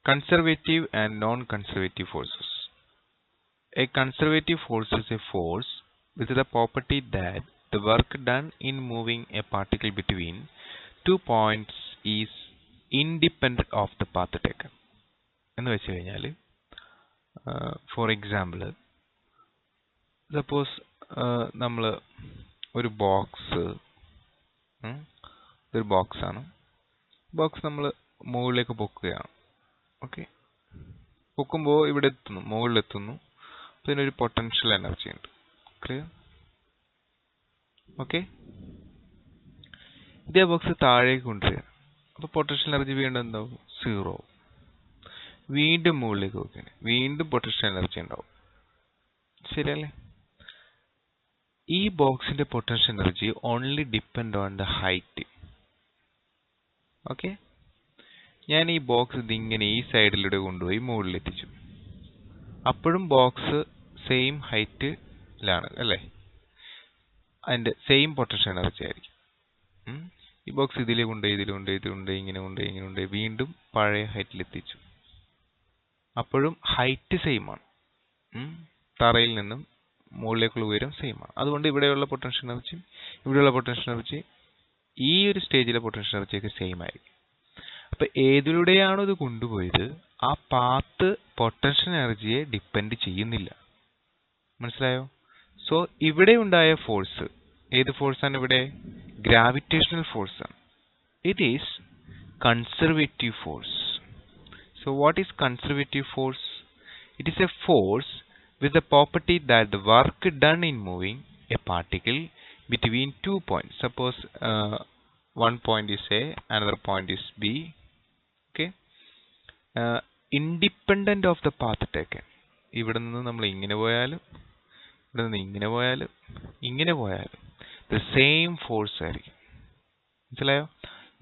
Conservative and non-conservative forces. A conservative force is a force with the property that the work done in moving a particle between 2 points is independent of the path taken. എന്ന് വെച്ച് കഴിഞ്ഞാൽ for example suppose നമ്മൾ ഒരു box ആണ് box നമ്മൾ മുകളിലേക്ക് പൊക്കുകയാണ്. Okay, പൊക്കുമ്പോൾ ഇവിടെ എത്തുന്നു, മുകളിലെത്തുന്നു. അപ്പോൾ ഇതിനൊരു പൊട്ടൻഷ്യൽ എനർജി ഉണ്ട്. ക്ലിയർ? ഓക്കെ, ഇതേ ബോക്സ് താഴേക്ക് കൊണ്ടുവരിക. അപ്പോൾ പൊട്ടൻഷ്യൽ എനർജി വീണ്ടും എന്താവും? 0. വീണ്ടും മുകളിലേക്ക് നോക്കുകയാണ്, വീണ്ടും പൊട്ടൻഷ്യൽ എനർജി ഉണ്ടാവും. ശരിയല്ലേ? ഈ ബോക്സിന്റെ potential energy only depend on the height. Okay, ഞാൻ ഈ ബോക്സ് ഇതിങ്ങനെ ഈ സൈഡിലൂടെ കൊണ്ടുപോയി മുകളിലെത്തിച്ചു. അപ്പോഴും ബോക്സ് സെയിം ഹൈറ്റിലാണ് അല്ലേ? അതിൻ്റെ സെയിം പൊട്ടൻഷ്യൽ എനർജി ആയിരിക്കും. ഈ ബോക്സ് ഇതിലെ കൊണ്ടുപോയി ഇങ്ങനെ വീണ്ടും പഴയ ഹൈറ്റിലെത്തിച്ചു. അപ്പോഴും ഹൈറ്റ് സെയിം ആണ്. തറയിൽ നിന്നും മുകളിലേക്കുള്ള ഉയരം സെയിം ആണ്. അതുകൊണ്ട് ഇവിടെയുള്ള പൊട്ടൻഷ്യൽ എനർജി ഇവിടെയുള്ള പൊട്ടൻഷ്യൽ എനർജി ഈ ഒരു സ്റ്റേജിലെ പൊട്ടൻഷ്യൽ എനർജിയൊക്കെ സെയിം ആയിരിക്കും. അപ്പൊ ഏതിലൂടെയാണോ ഇത് കൊണ്ടുപോയത് ആ പാത്ത് പൊട്ടൻഷ്യൽ എനർജിയെ ഡിപ്പെൻഡ് ചെയ്യുന്നില്ല. മനസ്സിലായോ? സോ ഇവിടെ ഉണ്ടായ ഫോഴ്സ് ഏത് ഫോഴ്സാണ്? ഇവിടെ ഗ്രാവിറ്റേഷണൽ ഫോഴ്സ് ആണ്. It is conservative force. So what is conservative force? It is A force with the property that the work done in moving a particle between 2 points. Suppose one point is A, another point is B. Okay, independent of the path taken. ഇവിടെ നിന്ന് നമ്മൾ ഇങ്ങനെ പോയാലും ഇവിടെ നിന്ന് ഇങ്ങനെ പോയാലും the same force ആയിരിക്കും. മനസ്സിലായോ?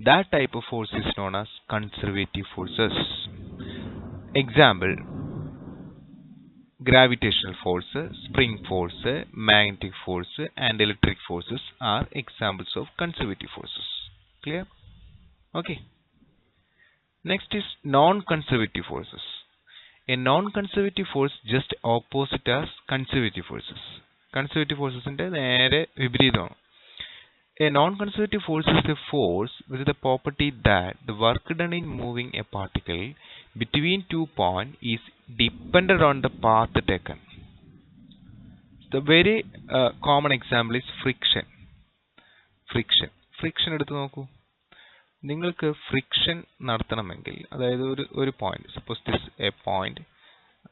That type of force is known as conservative forces. Example: gravitational force, spring force, magnetic force and electric forces are examples of conservative forces. Clear? Okay. Next is non-conservative forces. A non-conservative force just opposite as conservative forces. Conservative forces ന്റെ നേരെ വിപരീതമാണ്. A non-conservative force is a force with the property that the work done in moving a particle between 2 points is dependent on the path taken. The very common example is friction. Friction എടുത്ത് നോക്കൂ. നിങ്ങൾക്ക് friction നടത്തണമെങ്കിൽ, അതായത് ഒരു point, suppose this A point,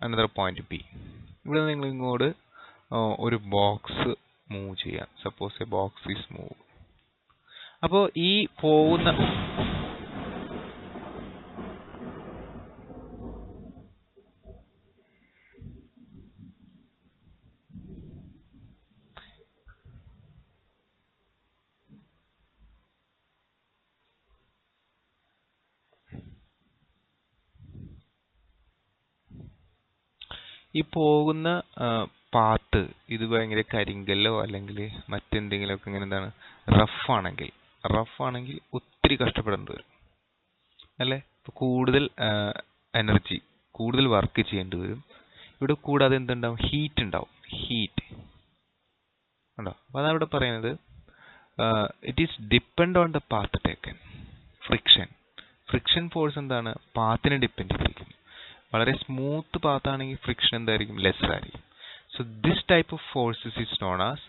another point B. ഇവിടെ നിങ്ങൾ ഇങ്ങോട്ട് ഒരു ബോക്സ് മൂവ് ചെയ്യാം. Suppose A box is move. അപ്പോൾ ഈ പോകുന്ന പാത്ത് ഇത് ഭയങ്കര കരിങ്കല്ലോ അല്ലെങ്കിൽ മറ്റെന്തെങ്കിലുമൊക്കെ ഇങ്ങനെ എന്താണ് റഫ് ആണെങ്കിൽ ഒത്തിരി കഷ്ടപ്പെടേണ്ടി വരും അല്ലേ? ഇപ്പൊ കൂടുതൽ എനർജി, കൂടുതൽ വർക്ക് ചെയ്യേണ്ടി വരും. ഇവിടെ കൂടാതെ എന്തുണ്ടാവും? ഹീറ്റ് ഉണ്ടാവും. ഉണ്ടോ? അപ്പൊ അതാണ് ഇവിടെ പറയുന്നത്, it is depend on the path taken. Friction force എന്താണ്? പാത്തിനെ ഡിപ്പെൻഡ് ചെയ്തിരിക്കുന്നു. വളരെ സ്മൂത്ത് പാത്താണെങ്കിൽ ഫ്രിക്ഷൻ എന്തായിരിക്കും? ലെസ് ആയിരിക്കും. So this type of forces is known as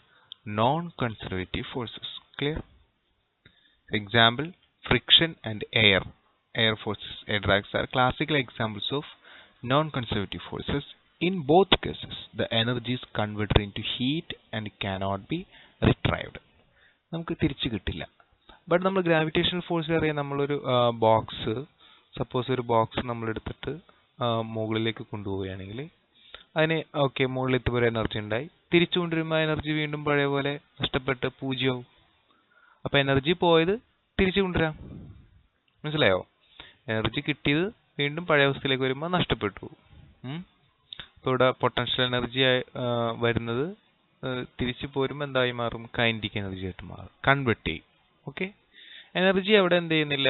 non conservative forces. Clear? Example: friction and air forces, air drags are classical examples of non-conservative forces. In both cases, the energy is converted into heat and cannot be retrieved. നമുക്ക് തിരിച്ചു കിട്ടില്ല. But നമ്മൾ gravitational force അറിയാം. നമ്മളൊരു box, suppose ഒരു box നമ്മൾ എടുത്തിട്ട് മുകളിലേക്ക് കൊണ്ടുപോവുകയാണെങ്കിൽ അതിന് ഓക്കെ മുകളിലെത്തുമ്പോൾ ഒരു എനർജി ഉണ്ടായി, തിരിച്ചു കൊണ്ടുവരുമ്പോൾ എനർജി വീണ്ടും പഴയ പോലെ നഷ്ടപ്പെട്ട് 0 ആവും. അപ്പൊ എനർജി പോയത് തിരിച്ചു കൊണ്ടുവരാം. മനസ്സിലായോ? എനർജി കിട്ടിയത് വീണ്ടും പഴയ അവസ്ഥയിലേക്ക് വരുമ്പോൾ നഷ്ടപ്പെട്ടു. അപ്പോൾ ഇവിടെ പൊട്ടൻഷ്യൽ എനർജി വരുന്നത് തിരിച്ചു പോരുമ്പോൾ എന്തായി മാറും? കൈനറ്റിക് എനർജി ആയിട്ട് മാറും, കൺവെർട്ട് ചെയ്യും. ഓക്കെ, എനർജി അവിടെ എന്ത് ചെയ്യുന്നില്ല?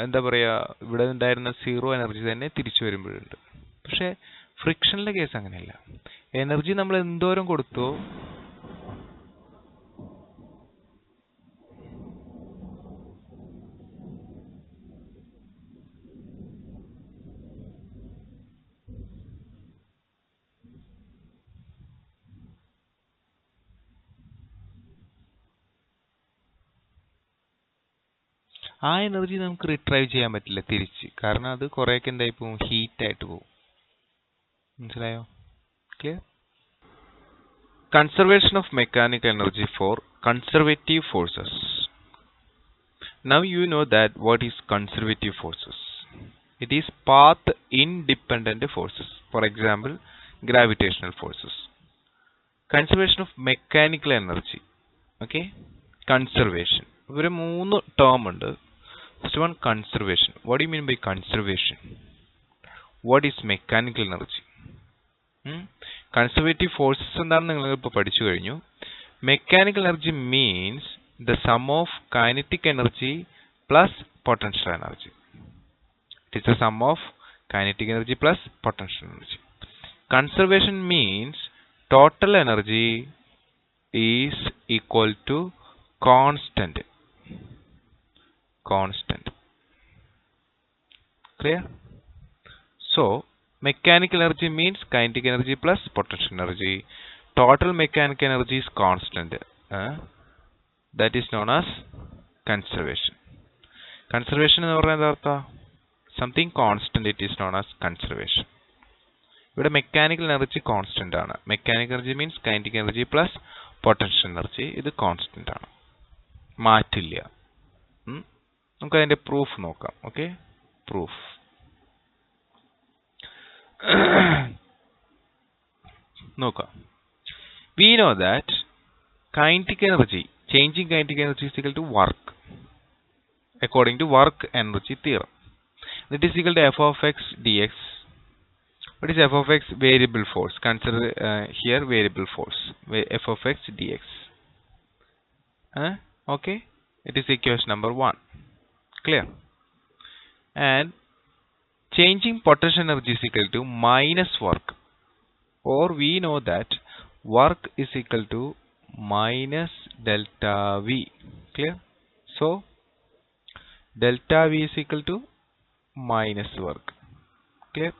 എന്താ പറയുക, ഇവിടെ ഉണ്ടായിരുന്ന സീറോ എനർജി തന്നെ തിരിച്ചു വരുമ്പോഴുണ്ട്. പക്ഷേ ഫ്രിക്ഷനിലെ കേസ് അങ്ങനെയല്ല. എനർജി നമ്മൾ എന്തോരം കൊടുത്തോ ആ എനർജി നമുക്ക് റിട്രൈവ് ചെയ്യാൻ പറ്റില്ല തിരിച്ച്. കാരണം അത് കുറേയൊക്കെ എന്തായി പോകും, ഹീറ്റായിട്ട് പോകും. മനസ്സിലായോ? Clear? Conservation of mechanical energy for conservative forces. Now you know that what is conservative forces. It is path independent forces. For example, gravitational forces. Conservation of mechanical energy. Okay? Conservation. There are three terms. First one, conservation. What do you mean by conservation? What is mechanical energy? Conservative forces എന്താണ് നിങ്ങൾ ഇപ്പോൾ പഠിച്ചു കഴിഞ്ഞു. Mechanical energy means the sum of kinetic energy plus potential energy. It is the sum of kinetic energy plus potential energy. Conservation means total energy is equal to constant. Clear? So mechanical energy means kinetic energy plus potential energy. Total mechanical energy is constant. That is known as conservation. Conservation എന്ന് പറഞ്ഞാൽ എന്താ അർത്ഥം? Something constant, it is known as conservation. ഇവിടെ mechanical energy constant ആണ്. Mechanical energy means kinetic energy plus potential energy. ഇത് constant ആണ്, മാറ്റില്ല. നമുക്ക് അതിന്റെ പ്രൂഫ് നോക്കാം. ഓക്കെ, പ്രൂഫ് നോക്കാം. We know that kinetic energy, changing kinetic energy is equal to work according to work energy theorem. That is equal to f of x dx. What is f of x? Variable force. Consider here variable force, f of x dx. Okay, it is equation number 1. Clear? And changing potential energy is equal to minus work, or we know that work is equal to minus delta V. Clear? So delta V is equal to minus work. Clear?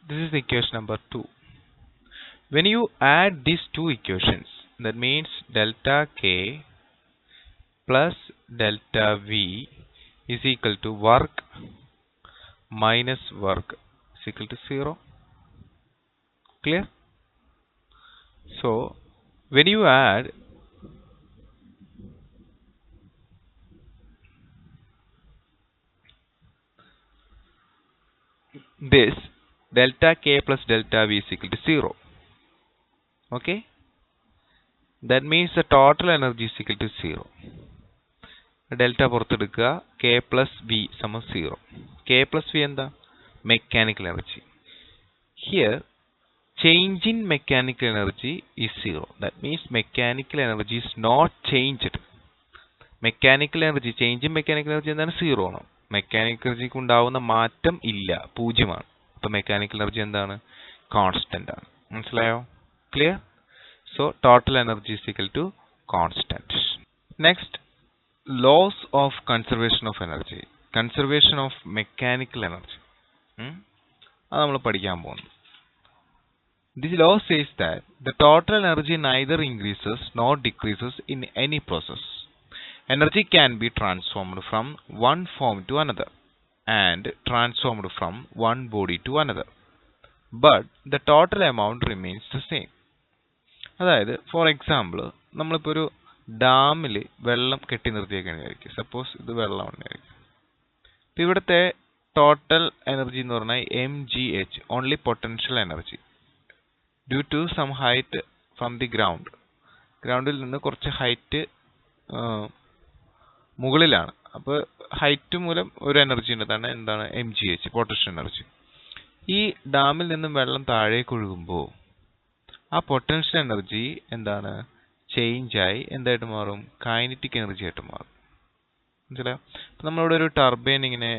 This is equation number 2. When you add these two equations, that means delta K plus delta V is equal to work minus work is equal to 0. Clear? So when you add this, delta K plus delta V is equal to 0. Okay, that means the total energy is equal to 0. Delta പുറത്തെടുക്കുക, K plus V സമം 0. K plus V എന്താ? Mechanical energy. Here change in mechanical energy is 0. That means mechanical energy is not changed. Mechanical energy, change in mechanical energy എന്താണ്? 0 ആണ്. Mechanical എനർജിക്ക് ഉണ്ടാവുന്ന മാറ്റം ഇല്ല, പൂജ്യമാണ്. അപ്പോൾ mechanical energy എന്താണ്? കോൺസ്റ്റന്റ് ആണ്. മനസ്സിലായോ? Clear? So total energy is equal to constant. Next, laws of conservation of energy, conservation of mechanical energy. അത് നമ്മൾ പഠിക്കാൻ പോകുന്നു. This law says that the total energy neither increases nor decreases in any process. Energy can be transformed from one form to another and transformed from one body to another, but the total amount remains the same. അതായത് for example, നമ്മളിപ്പോൾ ഒരു ഡാമിൽ വെള്ളം കെട്ടി നിർത്തിയേക്കാനായിരിക്കും. Suppose ഇത് വെള്ളം ഉണ്ടായിരിക്കും. ഇപ്പം ഇവിടുത്തെ ടോട്ടൽ എനർജി എന്ന് പറഞ്ഞാൽ mgh, only potential energy, due to some height from the ground. ഗ്രൗണ്ടിൽ നിന്ന് കുറച്ച് ഹൈറ്റ് മുകളിലാണ്. അപ്പോൾ ഹൈറ്റ് മൂലം ഒരു എനർജി ഉണ്ടതാണ്, എന്താണ്? mgh, potential energy. ഈ ഡാമിൽ നിന്നും വെള്ളം താഴേക്ക് ഒഴുകുമ്പോൾ ആ പൊട്ടൻഷ്യൽ എനർജി എന്താണ്? ചേഞ്ച് ആയി എന്തായിട്ട് മാറും? കൈനറ്റിക് എനർജി ആയിട്ട് മാറും. മനസ്സിലായോ? അപ്പം നമ്മളിവിടെ ഒരു ടർബൈൻ ഇങ്ങനെ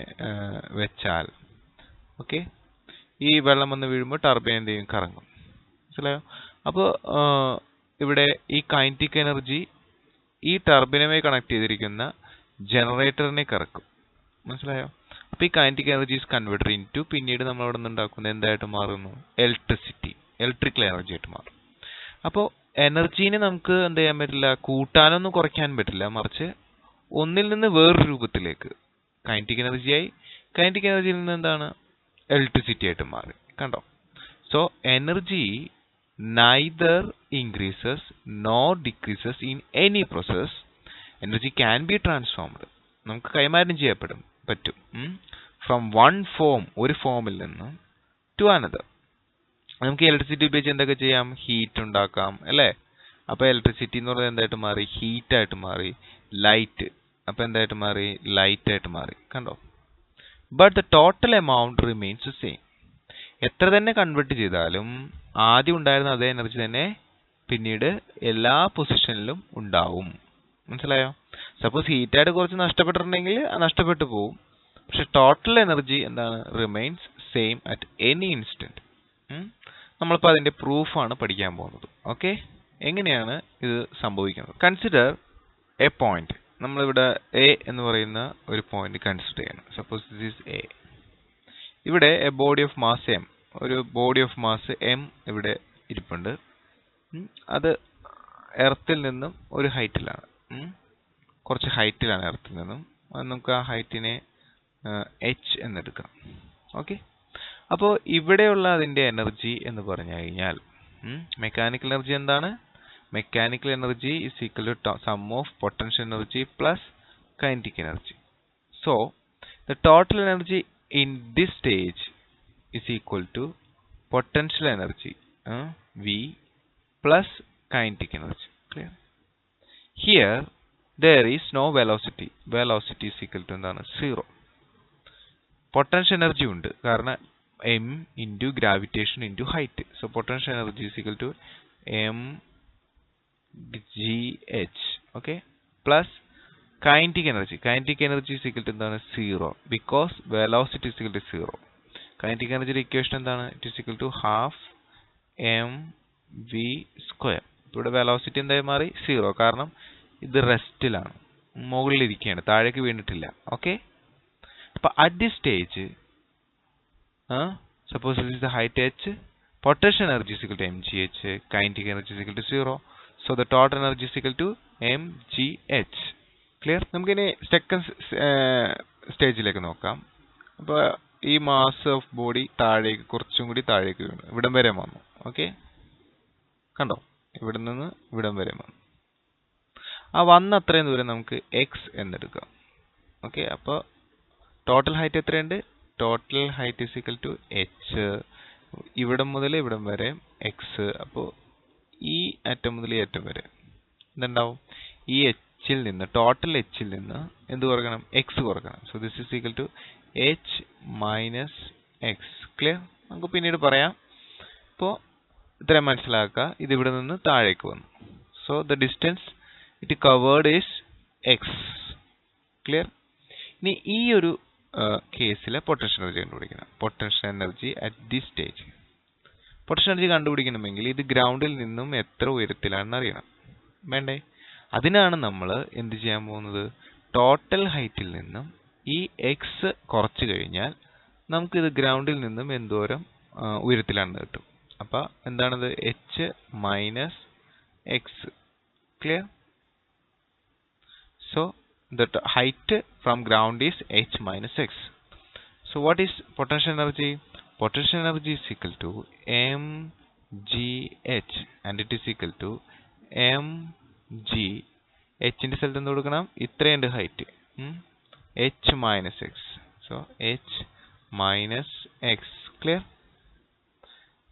വെച്ചാൽ ഓക്കെ, ഈ വെള്ളം വന്ന് വീഴുമ്പോൾ ടർബൈൻ എന്ത് ചെയ്യും? കറങ്ങും. മനസ്സിലായോ? അപ്പോൾ ഇവിടെ ഈ കൈനറ്റിക് എനർജി ഈ ടർബൈനുമായി കണക്ട് ചെയ്തിരിക്കുന്ന ജനറേറ്ററിനെ കറക്കും. മനസ്സിലായോ? അപ്പോൾ ഈ kinetic energy is converted into, പിന്നീട് നമ്മൾ അവിടെ നിന്ന് ഉണ്ടാക്കുന്നത് എന്തായിട്ട് മാറുന്നു? ഇലക്ട്രിസിറ്റി, ഇലക്ട്രിക്കൽ എനർജി ആയിട്ട് മാറും. അപ്പോൾ എനർജീനെ നമുക്ക് എന്ത് ചെയ്യാൻ പറ്റില്ല? കൂട്ടാനൊന്നും കുറയ്ക്കാൻ പറ്റില്ല. മറിച്ച് ഒന്നിൽ നിന്ന് വേറൊരു രൂപത്തിലേക്ക് കൈനറ്റിക് എനർജിയായി, കൈനറ്റിക് എനർജിയിൽ നിന്ന് എന്താണ്? ഇലക്ട്രിസിറ്റി ആയിട്ട് മാറി. കണ്ടോ? So energy neither increases nor decreases in any process. Energy can be transformed. നമുക്ക് കൈമാറ്റം ചെയ്യപ്പെടും പറ്റും ഫ്രം വൺ ഫോം, ഒരു ഫോമിൽ നിന്ന് ടു അനദർ. നമുക്ക് ഇലക്ട്രിസിറ്റി ഉപയോഗിച്ച് എന്തൊക്കെ ചെയ്യാം? ഹീറ്റ് ഉണ്ടാക്കാം അല്ലേ? അപ്പോൾ ഇലക്ട്രിസിറ്റി എന്ന് പറയുന്നത് എന്തായിട്ട് മാറി? ഹീറ്റായിട്ട് മാറി. ലൈറ്റ്, അപ്പോൾ എന്തായിട്ട് മാറി? ലൈറ്റ് ആയിട്ട് മാറി. കണ്ടോ? But the total amount remains same. എത്ര തന്നെ കൺവേർട്ട് ചെയ്താലും ആദ്യം ഉണ്ടായിരുന്ന അതേ എനർജി തന്നെ പിന്നീട് എല്ലാ പൊസിഷനിലും ഉണ്ടാവും. മനസ്സിലായോ? സപ്പോസ് ഹീറ്റായിട്ട് കുറച്ച് നഷ്ടപ്പെട്ടിട്ടുണ്ടെങ്കിൽ നഷ്ടപ്പെട്ടു പോവും. പക്ഷെ ടോട്ടൽ എനർജി എന്താണ്? Remains same at any instant. നമ്മളിപ്പോൾ അതിന്റെ പ്രൂഫാണ് പഠിക്കാൻ പോകുന്നത്. ഓക്കെ, എങ്ങനെയാണ് ഇത് സംഭവിക്കുന്നത്? Consider a point. നമ്മളിവിടെ എ എന്ന് പറയുന്ന ഒരു പോയിന്റ് കൺസിഡർ ചെയ്യണം. Suppose this is A. ഇവിടെ a body of mass m, ഒരു ബോഡി ഓഫ് മാസ് എം ഇവിടെ ഇരിപ്പുണ്ട്. അത് എർത്തിൽ നിന്നും ഒരു ഹൈറ്റിലാണ്, കുറച്ച് ഹൈറ്റിലാണ് എർത്തിൽ നിന്നും. അത് നമുക്ക് ആ ഹൈറ്റിനെ എച്ച് എന്നെടുക്കാം. ഓക്കെ, അപ്പോൾ ഇവിടെയുള്ള അതിൻ്റെ എനർജി എന്ന് പറഞ്ഞു കഴിഞ്ഞാൽ മെക്കാനിക്കൽ എനർജി എന്താണ്? Mechanical energy is equal to sum of potential energy plus kinetic energy. So the total energy in this stage is equal to potential energy V plus kinetic energy. Clear? Here there is no velocity. Velocity is equal to എന്താണ്? 0. Potential energy ഉണ്ട്, കാരണം m into gravitation into height. So potential energy is equal to mgh. Okay, plus kinetic energy. Kinetic energy is equal to എന്താണ്? 0, because velocity is equal to 0. Kinetic energy equation എന്താണ്? It is equal to half mv square. ഇവിടെ velocity എന്തായി മാറി? 0, കാരണം ഇത് റെസ്റ്റിലാണ്, മുകളിലിരിക്കുകയാണ്, താഴേക്ക് വീണിട്ടില്ല. Okay, അപ്പോൾ at this stage suppose this is the height h, potential energy is equal to mgh, kinetic energy is equal to 0. So the total energy is equal to mgh. Clear? നമുക്കിനി second സ്റ്റേജിലേക്ക് നോക്കാം. അപ്പോൾ ഈ mass of body താഴേക്ക്, കുറച്ചും കൂടി താഴേക്ക് വീണു, ഇവിടം വരെ വന്നു. ഓക്കെ, കണ്ടോ? ഇവിടെ നിന്ന് ഇവിടം വരെ വന്നു. ആ വന്ന അത്രയും ദൂരം നമുക്ക് എക്സ് എന്നെടുക്കാം. ഓക്കെ, അപ്പോൾ ടോട്ടൽ ഹൈറ്റ് എത്രയുണ്ട്? Total height is equal to h. ഇവിടം മുതൽ ഇവിടം വരെ എക്സ്. അപ്പോൾ ഈ അറ്റം മുതൽ ഈ അറ്റം വരെ എന്തുണ്ടാവും? ഈ എച്ചിൽ നിന്ന്, ടോട്ടൽ എച്ചിൽ നിന്ന് എന്ത് കുറക്കണം? എക്സ് കുറക്കണം. So this is equal to h minus x. Clear? നമുക്ക് പിന്നീട് പറയാം. ഇപ്പോൾ ഇത്രയും മനസ്സിലാക്കുക. ഇത് ഇവിടെ നിന്ന് താഴേക്ക് വന്നു. So the distance it covered is x. Clear? ഇനി ഈ ഒരു കേസിലെ പൊട്ടൻഷ്യൽ എനർജി കണ്ടുപിടിക്കണം. Potential energy at this stage. Potential energy കണ്ടുപിടിക്കണമെങ്കിൽ ഇത് ഗ്രൗണ്ടിൽ നിന്നും എത്ര ഉയരത്തിലാണെന്ന് അറിയണം. വേണ്ടേ? അതിനാണ് നമ്മൾ എന്ത് ചെയ്യാൻ പോകുന്നത്? ടോട്ടൽ ഹൈറ്റിൽ നിന്നും ഈ എക്സ് കുറച്ച് കഴിഞ്ഞാൽ നമുക്കിത് ഗ്രൗണ്ടിൽ നിന്നും എന്തോരം ഉയരത്തിലാണെന്ന് കിട്ടും. അപ്പോൾ എന്താണത്? H minus x. Clear? So the height from ground is h minus x. So what is potential energy? Potential energy is equal to mgh, and it is equal to mg. h ന്റെ സ്ഥലത്ത് എന്ത് കൊടുക്കണം? ഇത്രയുണ്ട് height, h minus x. So h minus x. Clear?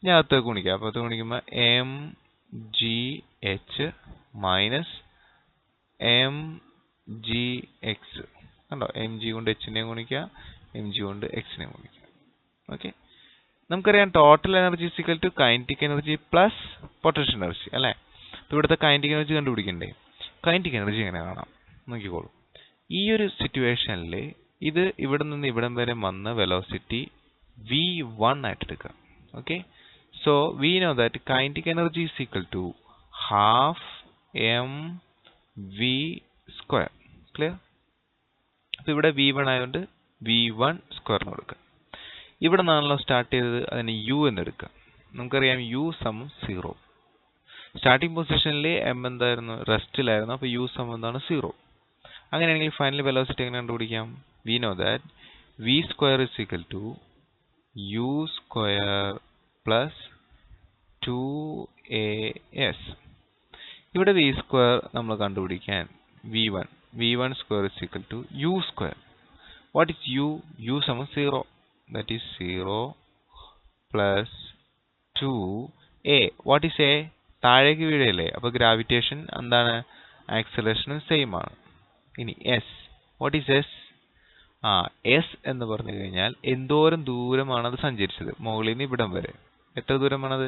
ഞാൻ അകത്തേക്ക് ഗുണിക്കാം. അപ്പോൾ അത് ഗുണിക്കുമ്പോൾ mgh മൈനസ് mgx. കണ്ടോ? mg കൊണ്ട് എച്ചിനെ ഗുണിക്കാം, mg കൊണ്ട് എക്സിനെ ഗുണിക്കാം. ഓക്കെ, നമുക്കറിയാം total energy is equal to kinetic energy plus potential energy അല്ലേ? അപ്പോൾ ഇവിടുത്തെ കൈനറ്റിക് എനർജി കണ്ടുപിടിക്കണ്ടേ? കൈനറ്റിക് എനർജി എങ്ങനെ കാണാം? നോക്കിക്കോളൂ. ഈ ഒരു സിറ്റുവേഷനിൽ ഇത് ഇവിടെ നിന്ന് ഇവിടം വരെ വന്ന വെലോസിറ്റി v1 ആയിട്ട് എടുക്കാം. Okay, so we know that kinetic energy is equal to half mv square. Clear? അപ്പോൾ ഇവിടെ v1 ആയതുകൊണ്ട് v1 സ്ക്വയറിന് കൊടുക്കുക. ഇവിടെ നിന്നാണല്ലോ സ്റ്റാർട്ട് ചെയ്തത്, അതിന് u എന്ന് എടുക്കുക. നമുക്കറിയാം u സമം 0. സ്റ്റാർട്ടിംഗ് പൊസിഷനിൽ m എന്തായിരുന്നു? റെസ്റ്റിലായിരുന്നു. അപ്പോൾ u സമം എന്താണ്? 0. അങ്ങനെയാണെങ്കിൽ ഫൈനൽ വെലോസിറ്റി എങ്ങനെ കണ്ടുപിടിക്കാം? We know that v square is equal to u square plus 2as. ഇവിടെ v സ്ക്വയർ നമ്മൾ കണ്ടുപിടിക്കാൻ v1 square is equal to u square. What is u? u സമം 0. That is 0 plus 2a. What is a? താഴേക്ക് വീഴല്ലേ, അപ്പോൾ gravitation എന്താണ്? ആക്സലറേഷനും same ആണ്. ഇനി s, what is s? s എന്ന് പറഞ്ഞു കഴിഞ്ഞാൽ എന്തോരം ദൂരമാണ് അത് സഞ്ചരിച്ചത് മുകളിൽ നിന്ന് ഇവിടം വരെ. എത്ര ദൂരമാണത്?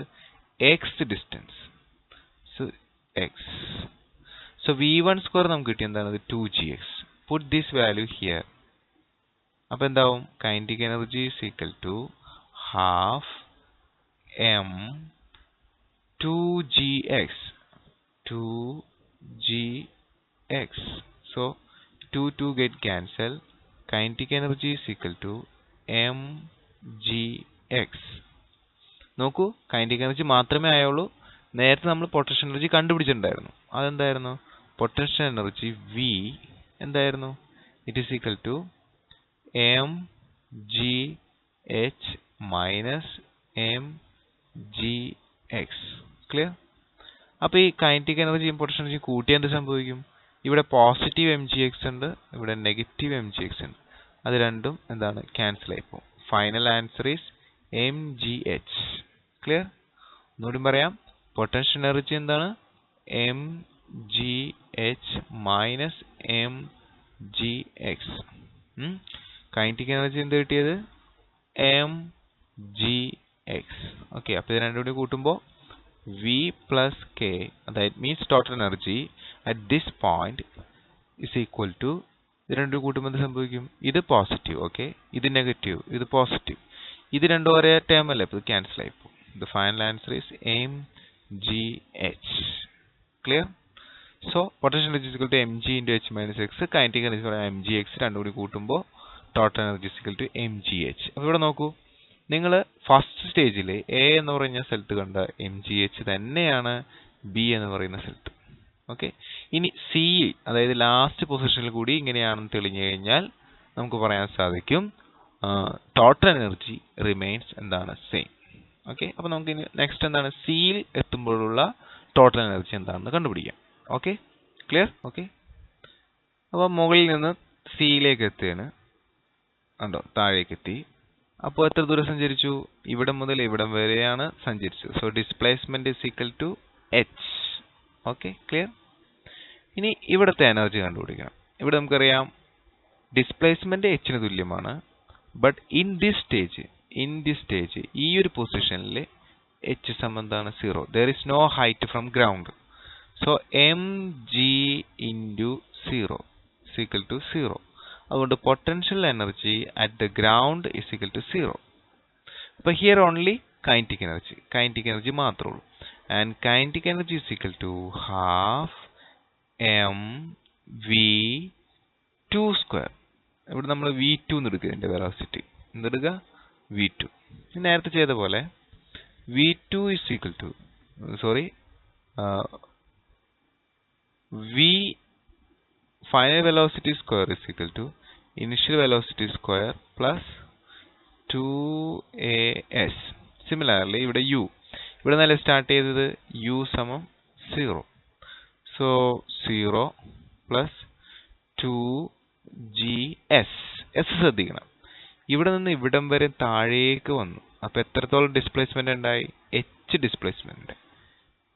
x distance. x. So v1 square നമുക്ക് കിട്ടി എന്താണ്? 2gx. Put this value here. അപ്പോൾ എന്താവും? Kinetic energy is equal to half m 2gx. 2gx. So 2 get cancel. Kinetic energy is equal to mgx. നോക്കൂ, കൈനറ്റിക് എനർജി മാത്രമേ ആയുള്ളൂ. നേരത്തെ നമ്മൾ പൊട്ടൻഷ്യൽ എനർജി കണ്ടുപിടിച്ചിട്ടുണ്ടായിരുന്നു. അതെന്തായിരുന്നു? പൊട്ടൻഷ്യൽ എനർജി v എന്തായിരുന്നു? It is equal to mgh minus mgx. Clear? അപ്പോൾ ഈ കൈനറ്റിക് എനർജിയും പൊട്ടൻഷ്യൽ എനർജിയും കൂട്ടിയാൽ എന്ത് സംഭവിക്കും? ഇവിടെ പോസിറ്റീവ് mgx ഉണ്ട്, ഇവിടെ നെഗറ്റീവ് mgx ഉണ്ട്. അത് രണ്ടും എന്താണ്? ക്യാൻസൽ ആയിപ്പോൾ. Final answer is mgh. Clear? ഒന്നുകൂടി പറയാം, പൊട്ടൻഷ്യൽ എനർജി എന്താണ്? mgh minus mgx. Kinetic energy എന്ത് കിട്ടിയത്? mgx. ഓക്കെ, അപ്പോൾ ഇത് രണ്ടും കൂടി കൂട്ടുമ്പോൾ v plus k, അതായത് means total energy at this point is equal to, ഇത് രണ്ടും കൂട്ടുമ്പോൾ എന്ത് സംഭവിക്കും? ഇത് പോസിറ്റീവ്, ഓക്കെ, ഇത് നെഗറ്റീവ്, ഇത് പോസിറ്റീവ്, ഇത് രണ്ടും ഒരേ ടേം അല്ലേ, അപ്പോൾ ഇത് ക്യാൻസൽ ആയിപ്പോൾ. The final answer is mgh. Clear? So potential energy equal to mg into h minus x. Kinetic energy mgx. രണ്ടും കൂടി കൂട്ടുമ്പോൾ total energy equal to mgh. അപ്പോൾ ഇവിടെ നോക്കൂ, നിങ്ങൾ ഫസ്റ്റ് സ്റ്റേജിൽ എ എന്ന് പറയുന്ന സ്ഥലത്ത് കണ്ട mgh തന്നെയാണ് ബി എന്ന് പറയുന്ന സ്ഥലത്ത്. ഓക്കെ, ഇനി സി, അതായത് ലാസ്റ്റ് പൊസിഷനിൽ കൂടി ഇങ്ങനെയാണെന്ന് തെളിഞ്ഞു കഴിഞ്ഞാൽ നമുക്ക് പറയാൻ സാധിക്കും ടോട്ടൽ എനർജി റിമെയിൻസ് എന്താണ്? സെയിം. ഓക്കെ, അപ്പോൾ നമുക്ക് ഇനി നെക്സ്റ്റ് എന്താണ്? സിയിൽ എത്തുമ്പോഴുള്ള ടോട്ടൽ എനർജി എന്താണെന്ന് കണ്ടുപിടിക്കാം. Okay, clear? ഓക്കെ, അപ്പോൾ മുകളിൽ നിന്ന് സിയിലേക്ക് എത്തുകയാണ്. കണ്ടോ, താഴേക്ക് എത്തി. അപ്പോൾ എത്ര ദൂരം സഞ്ചരിച്ചു? ഇവിടം മുതൽ ഇവിടം വരെയാണ് സഞ്ചരിച്ചത്. So displacement is equal to h. Okay, clear? ഇനി ഇവിടുത്തെ എനർജി കണ്ടുപിടിക്കണം. ഇവിടെ നമുക്കറിയാം ഡിസ്പ്ലേസ്മെന്റ് എച്ചിന് തുല്യമാണ്. ബട്ട് ഇൻ ദിസ് സ്റ്റേജ് ഈ ഒരു പൊസിഷനിൽ എച്ച് സമം എന്താണ്? 0. There is no height from ground. So mg into 0 is equal to 0. അതുകൊണ്ട് potential energy at the ground is equal to 0. അപ്പോൾ ഹിയർ ഓൺലി കൈനറ്റിക് എനർജി മാത്രമേ ഉള്ളൂ. And kinetic energy is equal to half mv2 square. ഇവിടെ നമ്മൾ v2 എന്ന് എടുക്കുക, ഇതിൻ്റെ velocity എന്തെടുക്കുക? v2. നേരത്തെ ചെയ്ത പോലെ v2 is equal to v final velocity square is equal to initial velocity square plus 2as. Similarly, ഇവിടെ u, ഇവിടെ നല്ല സ്റ്റാർട്ട് ചെയ്തത് u സമം 0. So 0 plus 2gs. s ശ്രദ്ധിക്കണം, ഇവിടെ നിന്ന് ഇവിടം വരെ താഴേക്ക് വന്നു. അപ്പോൾ എത്രത്തോളം ഡിസ്പ്ലേസ്മെന്റ് ഉണ്ടായി? h displacement,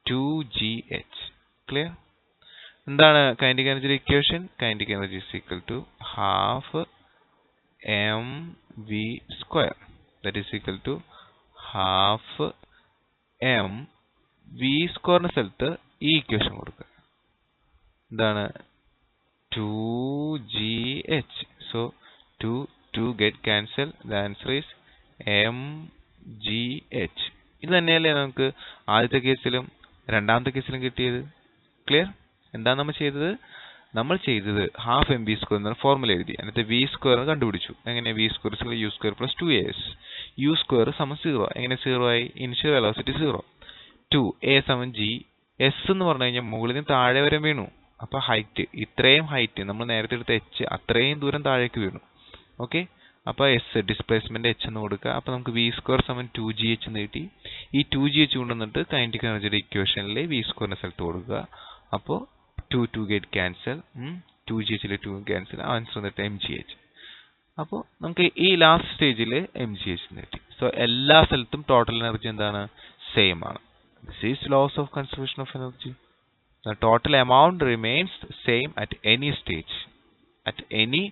2gh. ക്ലിയർ? എന്താണ് കൈനറ്റിക് എനർജിയുടെ equation? Kinetic energy is equal to half mv square. That is equal to half mv സ്ക്വയറിന് സ്ഥലത്ത് ഈ ഇക്വേഷൻ കൊടുക്കുക. എന്താണ്? 2gh. So 2 get cancel. The answer is mgh. ഇത് തന്നെയല്ലേ നമുക്ക് ആദ്യത്തെ കേസിലും രണ്ടാമത്തെ കേസിലും കിട്ടിയത്. ക്ലിയർ? എന്താണ് നമ്മൾ ചെയ്തത് ഹാഫ് എം ബി സ്ക്വയർ എന്ന ഫോർമുല എഴുതി. എന്നിട്ട് വി സ്ക്വയർ കണ്ടുപിടിച്ചു. എങ്ങനെ? V square u square plus 2as. U square സമം 0. എങ്ങനെ 0 ആയി? Initial velocity 0. 2a സമം g. s എന്ന് പറഞ്ഞു കഴിഞ്ഞാൽ മുകളിൽ നിന്ന് താഴെ വരെ വീണു. അപ്പൊ ഹൈറ്റ്, ഇത്രയും ഹൈറ്റ് നമ്മൾ നേരത്തെ എടുത്ത h അത്രയും ദൂരം താഴേക്ക് വീണു. ഓക്കെ, അപ്പൊ എസ് ഡിസ്പ്ലേസ്മെന്റ് എച്ച് എന്ന് കൊടുക്കുക. അപ്പൊ നമുക്ക് വി സ്ക്വയർ സമം 2gh എന്ന് കിട്ടി. ഈ 2gh കൊണ്ടുവന്നിട്ട് കൈനറ്റിക് എനർജിയുടെ ഇക്വേഷനിൽ വി സ്ക്വയറിന്റെ സ്ഥലത്ത് കൊടുക്കുക. അപ്പോൾ 2 get cancel, 2gh 2 cancel, answer വന്നിട്ട് mgh. അപ്പോൾ നമുക്ക് ഈ ലാസ്റ്റ് സ്റ്റേജിൽ mgh എന്ന് കിട്ടി. സോ എല്ലാ സ്ഥലത്തും ടോട്ടൽ എനർജി എന്താണ്? സെയിം ആണ്. This is law of conservation of energy. The total amount remains same at any stage, at any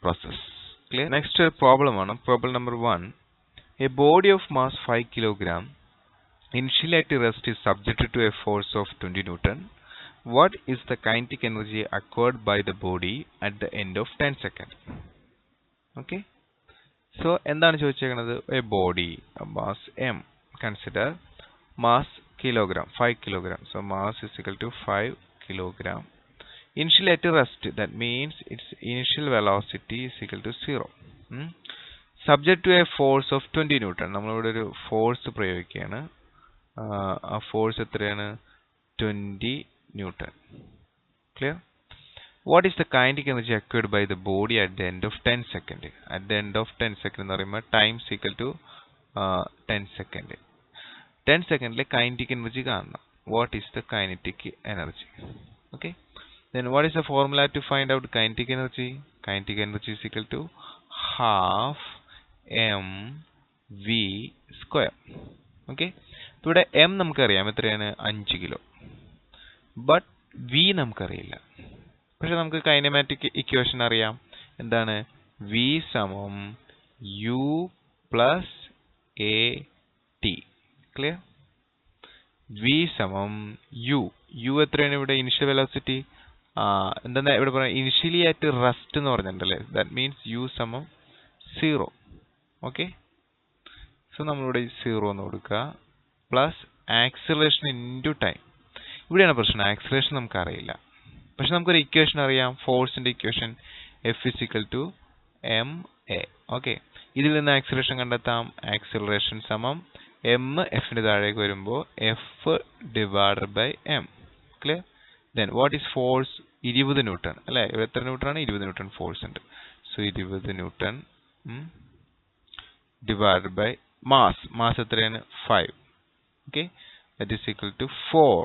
process. Clear? Next problem ആണ്. Problem number 1. A body of mass 5 kg initially at rest is subjected to a force of 20 Newton. What is the kinetic energy acquired by the body at the end of 10 seconds? Okay. So എന്താണ് ചോദിച്ചേക്കുന്നത്? A body, a mass m. Consider mass kilogram, 5 kilogram. So mass is equal to 5 kilogram. Initially at rest, that means its initial velocity is equal to 0. Subject to a force of 20 Newton. നമ്മളിവിടെ ഒരു force പ്രയോഗിക്കുകയാണ്. ആ force എത്രയാണ്? 20 Newton. Clear? What is the kinetic energy acquired by the body at the end of 10 seconds? At the end of 10 seconds എന്ന് പറയുമ്പോൾ time is equal to 10 seconds. 10 seconds kinetic energy കാണണം. What is the kinetic energy? Okay. Then what is the formula to find out kinetic energy? Kinetic energy is equal to half mv square. Okay. ഇവിടെ m നമുക്കറിയാം എത്രയാണ്? 5 kilo. But v നമുക്കറിയില്ല. പക്ഷെ നമുക്ക് kinematic equation അറിയാം. എന്താണ്? v സമം u plus a t. Clear? v സമം u. u എത്രയാണ് ഇവിടെ? Initial velocity. എന്താ ഇവിടെ പറയുക? ഇനിഷ്യലി ആയിട്ട് റെസ്റ്റ് എന്ന് പറഞ്ഞിട്ടുണ്ടല്ലേ? ദാറ്റ് മീൻസ് u സമം 0. ഓക്കെ. സോ നമ്മളിവിടെ 0 എന്ന് കൊടുക്കുക. Plus acceleration into time. ഇവിടെയാണ് പ്രശ്നം. ആക്സിലറേഷൻ നമുക്ക് അറിയില്ല. പക്ഷെ നമുക്കൊരു ഇക്വേഷൻ അറിയാം. ഫോഴ്സിന്റെ equation F is equal to ma. Okay. ഇതിൽ നിന്ന് ആക്സിലറേഷൻ കണ്ടെത്താം. ആക്സിലറേഷൻ സമം m എഫിന്റെ താഴേക്ക് വരുമ്പോൾ f divided by m. Clear? Then what is force? 20 newton അല്ലേ? എത്ര ന്യൂട്ടൺ ആണ്? 20 ന്യൂട്ടൺ ഫോഴ്സ് ഉണ്ട്. So 20 newton divided by mass എത്രയാണ്? 5. Okay. That is equal to 4.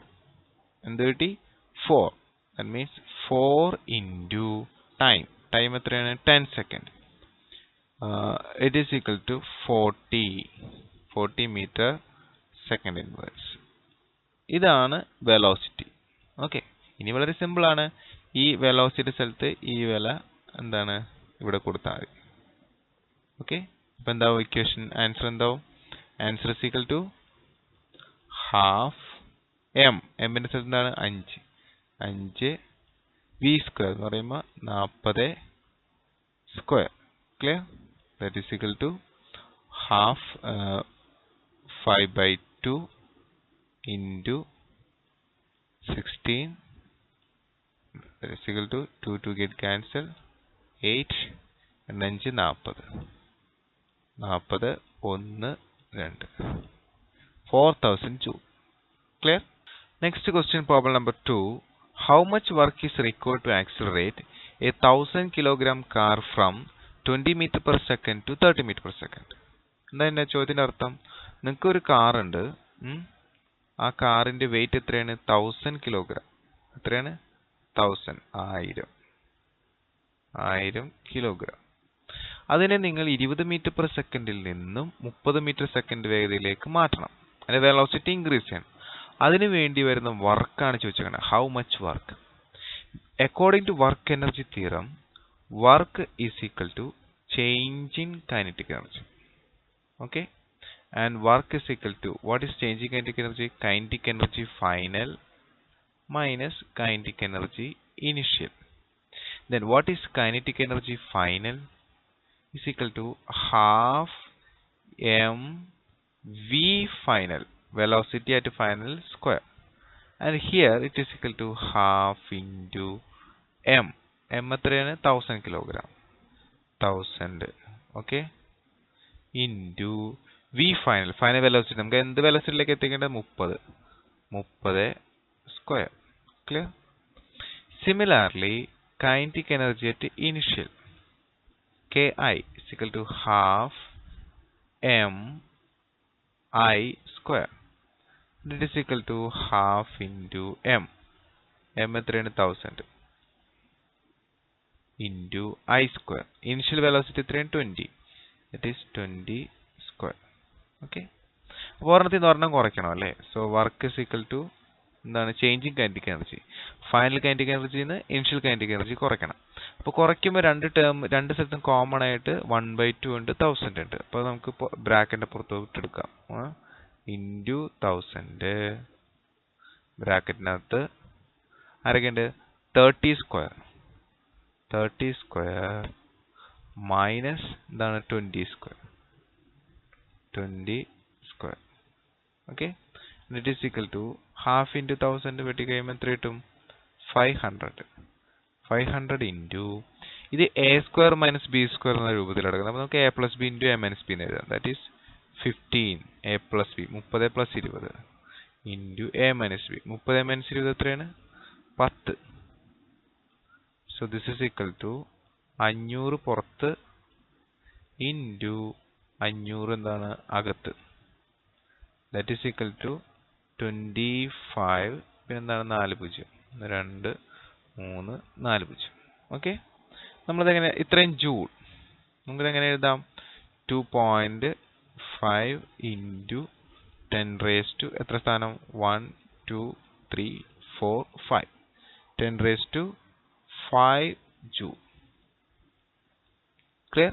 എന്ത് കിട്ടി? 4. That means 4 into time. Time എത്രയാണ്? 10 second. It is equal to 40 metre second inverse. ഇതാണ് velocity. Okay. ഇനി വളരെ സിമ്പിൾ ആണ്. ഈ വെലോസിറ്റി സ്ഥലത്ത് ഈ വില എന്താണ്? ഇവിടെ കൊടുത്താൽ മതി. ഓക്കെ. അപ്പൊ എന്താവും ഇക്വേഷൻ? ആൻസർ എന്താവും? Answer is equal to half m. എമ്മിന്റെ സ്ഥലത്ത് എന്താണ്? 5 v സ്ക്വയർ എന്ന് പറയുമ്പോൾ 40 square. Clear? That is equal to half 5/2 into 16. That is equal to 2 get cancel. 8 and 5 40. 40 1 2. 4000 joule. Clear? Next question, problem number 2. How much work is required to accelerate a 1000 kilogram car from 20 meter per second to 30 meter per second? എന്താ ചോദ്യത്തിന്റെ അർത്ഥം? നിങ്ങൾക്ക് ഒരു car ഉണ്ട്. ആ കാറിന്റെ wait എത്രയാണ്? 1000 kilogram. എത്രയാണ്? 1000 കിലോഗ്രാം. അതിനെ നിങ്ങൾ 20 മീറ്റർ പെർ സെക്കൻഡിൽ നിന്നും 30 മീറ്റർ സെക്കൻഡ് വേഗതയിലേക്ക് മാറ്റണം. അതിന്റെ വെലോസിറ്റി ഇൻക്രീസ് ചെയ്യണം. അതിനു വേണ്ടി വരുന്ന വർക്കാണ് ചോദിച്ചത്. How much work? According to work energy theorem, work is equal to change in kinetic energy. Okay, and work is equal to what is changing kinetic energy? Kinetic energy final minus kinetic energy initial. Then what is kinetic energy final? Is equal to half mv final, velocity at final square, and here it is equal to half into m. M എത്രയാണ് 1000 kilogram, 1000, okay, into v final, final velocity നമുക്ക് എന്ത് വെലോസിറ്റിയിലേക്ക് എത്തിക്കേണ്ടത് 30 square. Clear? Similarly, kinetic energy at initial, ki is equal to half m I square. That is equal to half into m. M എത്രയാണ് 1000 into I square. Initial velocity എത്രയാണ് 20. That is 20 square. Okay. അപ്പോൾ ഒരെണ്ണം കുറയ്ക്കണം അല്ലേ? So work is equal to എന്താണ് changing kinetic energy. Final kinetic എനർജിയിൽ നിന്ന് initial kinetic energy കുറയ്ക്കണം. അപ്പോൾ കുറയ്ക്കുമ്പോൾ രണ്ട് സ്ഥലത്തും കോമൺ ആയിട്ട് 1/2 ഉണ്ട്, 1000 ഉണ്ട്. അപ്പോൾ നമുക്ക് ബ്രാക്കറ്റിന്റെ പുറത്ത് ഇട്ടെടുക്കാം. ഇൻറ്റു 1000 ബ്രാക്കറ്റിനകത്ത് ആരൊക്കെയുണ്ട്? 30 സ്ക്വയർ മൈനസ് എന്താണ് 20 square. Okay, it is equal to half into 1000 വെട്ടി കഴിയുമ്പോൾ എത്ര കിട്ടും? 500 into ഇത് a square minus b square എന്ന രൂപത്തിൽ എടുക്കുന്നത്. അപ്പോൾ നമുക്ക് a plus b into a minus b എന്ന് എഴുതാം. That is 15 a plus b, 30 plus 20 into a minus b. 30 minus 20 എത്രയാണ്? 10. So this is equal to 500 പുറത്ത് into 500 എന്താണ് അകത്ത്. That is equal to 25. പിന്നെ എന്താണ് 4 0, 2 3 4 0. ഓക്കെ, നമ്മളിതെങ്ങനെ ഇത്രയും ജൂൾ നമുക്കിതെങ്ങനെ എഴുതാം? 2.5 into 10 raised to എത്ര സ്ഥാനം? 1 2 3 4 5. 10 raised to 5 joule. Clear?